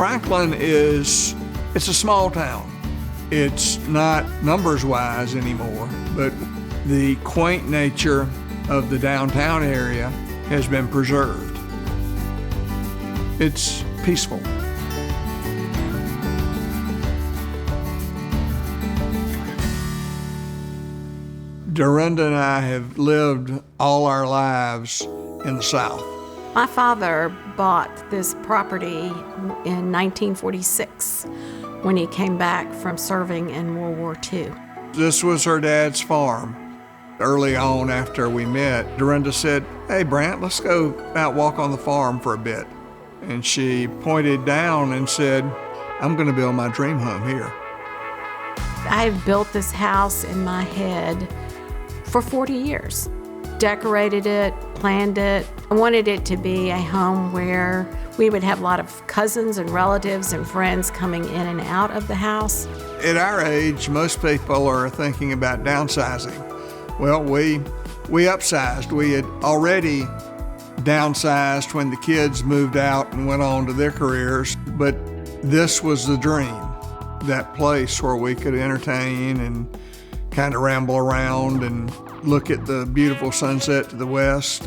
Franklin it's a small town. It's not numbers-wise anymore, but the quaint nature of the downtown area has been preserved. It's peaceful. Dorinda and I have lived all our lives in the South. My father bought this property in 1946 when he came back from serving in World War II. This was her dad's farm. Early on after we met, Dorinda said, "Hey, Brant, let's go out walk on the farm for a bit." And she pointed down and said, "I'm going to build my dream home here." I have built this house in my head for 40 years. Decorated it, planned it. I wanted it to be a home where we would have a lot of cousins and relatives and friends coming in and out of the house. At our age, most people are thinking about downsizing. Well, we upsized. We had already downsized when the kids moved out and went on to their careers, but this was the dream, that place where we could entertain and kind of ramble around and look at the beautiful sunset to the west.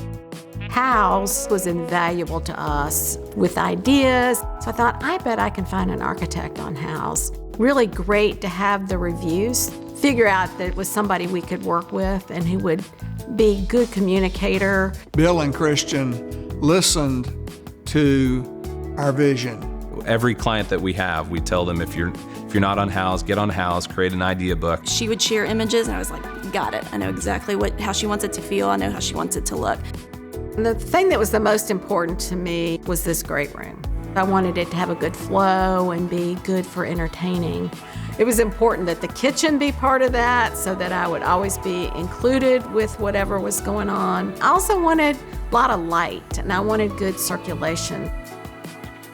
Houzz was invaluable to us with ideas, so I thought, I bet I can find an architect on Houzz. Really great to have the reviews, figure out that it was somebody we could work with and who would be a good communicator. Bill and Christian listened to our vision. Every client that we have, we tell them if you're not on Houzz, get on Houzz, create an idea book. She would share images and I was like, got it. I know exactly how she wants it to feel. I know how she wants it to look. And the thing that was the most important to me was this great room. I wanted it to have a good flow and be good for entertaining. It was important that the kitchen be part of that so that I would always be included with whatever was going on. I also wanted a lot of light and I wanted good circulation.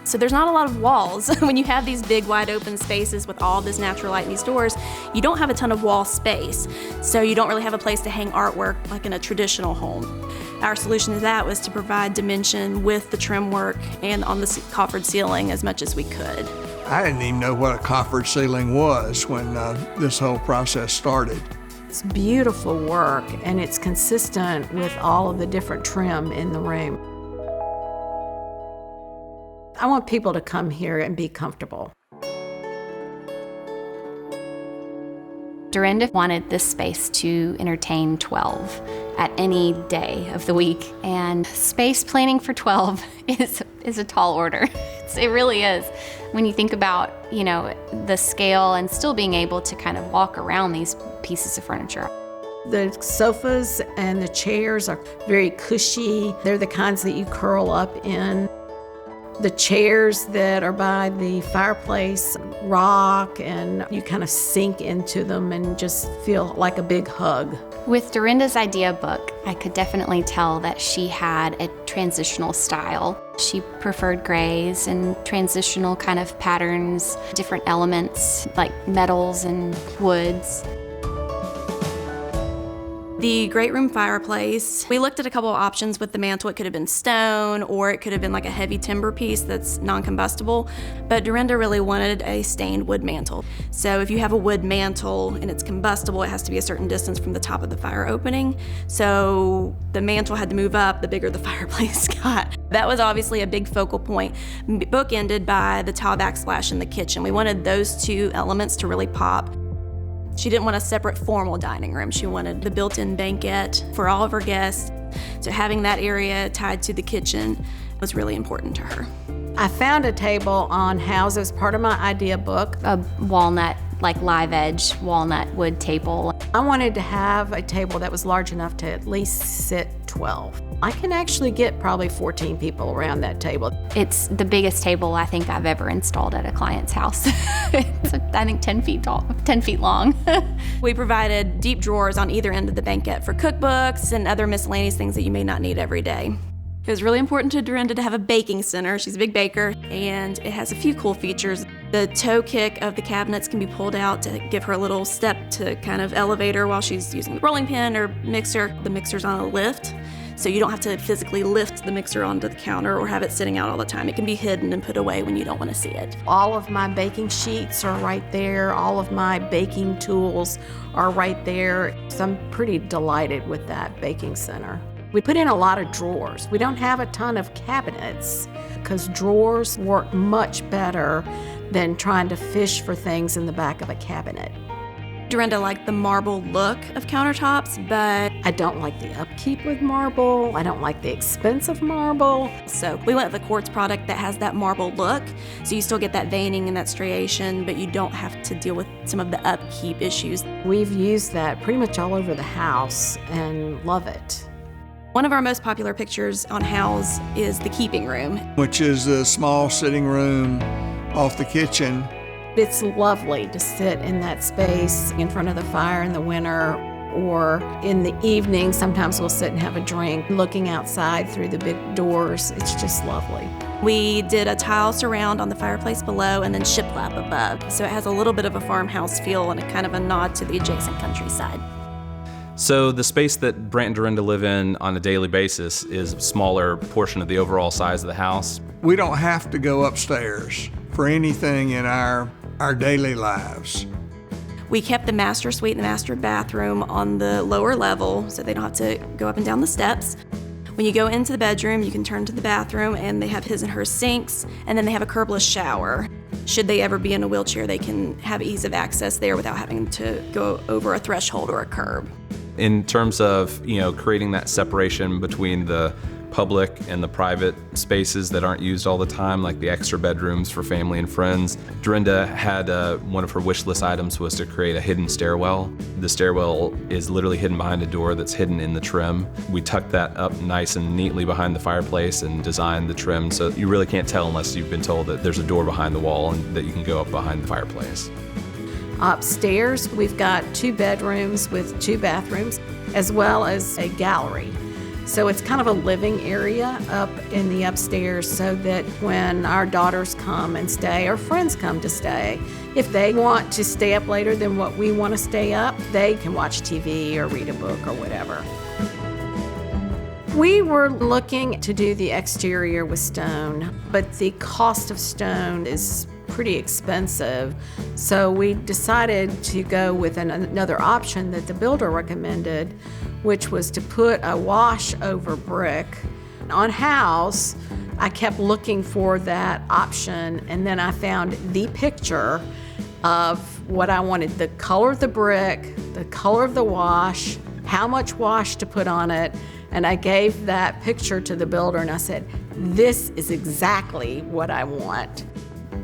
So there's not a lot of walls. When you have these big wide open spaces with all this natural light in these doors, you don't have a ton of wall space. So you don't really have a place to hang artwork like in a traditional home. Our solution to that was to provide dimension with the trim work and on the coffered ceiling as much as we could. I didn't even know what a coffered ceiling was when this whole process started. It's beautiful work and it's consistent with all of the different trim in the room. I want people to come here and be comfortable. Dorinda wanted this space to entertain 12 at any day of the week, and space planning for 12 is a tall order. It really is. When you think about, the scale and still being able to kind of walk around these pieces of furniture. The sofas and the chairs are very cushy. They're the kinds that you curl up in. The chairs that are by the fireplace rock and you kind of sink into them and just feel like a big hug. With Dorinda's idea book, I could definitely tell that she had a transitional style. She preferred grays and transitional kind of patterns, different elements like metals and woods. The great room fireplace, we looked at a couple of options with the mantle. It could have been stone or it could have been like a heavy timber piece that's non-combustible, but Dorinda really wanted a stained wood mantle. So if you have a wood mantle and it's combustible, it has to be a certain distance from the top of the fire opening. So the mantle had to move up the bigger the fireplace got. That was obviously a big focal point, bookended by the tile backsplash in the kitchen. We wanted those two elements to really pop. She didn't want a separate formal dining room. She wanted the built-in banquette for all of her guests. So having that area tied to the kitchen was really important to her. I found a table on Houzz as part of my idea book. A walnut, like live edge walnut wood table. I wanted to have a table that was large enough to at least sit 12. I can actually get probably 14 people around that table. It's the biggest table I think I've ever installed at a client's house. It's, I think, 10 feet tall, 10 feet long. We provided deep drawers on either end of the banquette for cookbooks and other miscellaneous things that you may not need every day. It was really important to Dorinda to have a baking center. She's a big baker, and it has a few cool features. The toe kick of the cabinets can be pulled out to give her a little step to kind of elevate her while she's using the rolling pin or mixer. The mixer's on a lift, So you don't have to physically lift the mixer onto the counter or have it sitting out all the time. It can be hidden and put away when you don't want to see it. All of my baking sheets are right there. All of my baking tools are right there. So I'm pretty delighted with that baking center. We put in a lot of drawers. We don't have a ton of cabinets because drawers work much better than trying to fish for things in the back of a cabinet. Dorinda liked the marble look of countertops, but I don't like the upkeep with marble. I don't like the expense of marble. so we went with a quartz product that has that marble look, so you still get that veining and that striation, but you don't have to deal with some of the upkeep issues. We've used that pretty much all over the house and love it. One of our most popular pictures on Houzz is the keeping room. which is a small sitting room off the kitchen. It's lovely to sit in that space in front of the fire in the winter, or in the evening, sometimes we'll sit and have a drink looking outside through the big doors. It's just lovely. We did a tile surround on the fireplace below and then shiplap above, so it has a little bit of a farmhouse feel and a kind of a nod to the adjacent countryside. So the space that Brant and Dorinda live in on a daily basis is a smaller portion of the overall size of the house. We don't have to go upstairs for anything in our daily lives. We kept the master suite and the master bathroom on the lower level so they don't have to go up and down the steps. When you go into the bedroom, you can turn to the bathroom and they have his and her sinks, and then they have a curbless shower. Should they ever be in a wheelchair, they can have ease of access there without having to go over a threshold or a curb. In terms of, creating that separation between the public and the private spaces that aren't used all the time, like the extra bedrooms for family and friends, Dorinda had one of her wish list items was to create a hidden stairwell. The stairwell is literally hidden behind a door that's hidden in the trim. We tucked that up nice and neatly behind the fireplace and designed the trim so you really can't tell unless you've been told that there's a door behind the wall and that you can go up behind the fireplace. Upstairs, we've got 2 bedrooms with 2 bathrooms, as well as a gallery. So it's kind of a living area up in the upstairs so that when our daughters come and stay, or friends come to stay, if they want to stay up later than what we want to stay up, they can watch TV or read a book or whatever. We were looking to do the exterior with stone, but the cost of stone is pretty expensive. So we decided to go with another option that the builder recommended, which was to put a wash over brick. On Houzz, I kept looking for that option, and then I found the picture of what I wanted: the color of the brick, the color of the wash, how much wash to put on it. And I gave that picture to the builder and I said, this is exactly what I want.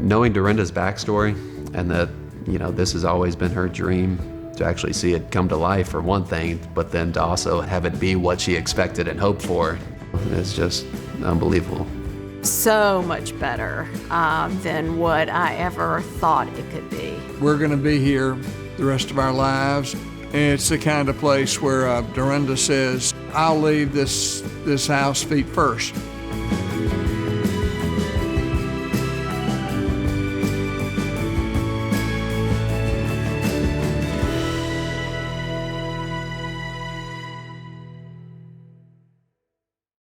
Knowing Dorinda's backstory and that, this has always been her dream, to actually see it come to life for one thing, but then to also have it be what she expected and hoped for, is just unbelievable. So much better than what I ever thought it could be. We're going to be here the rest of our lives. And it's the kind of place where Dorinda says, I'll leave this house feet first.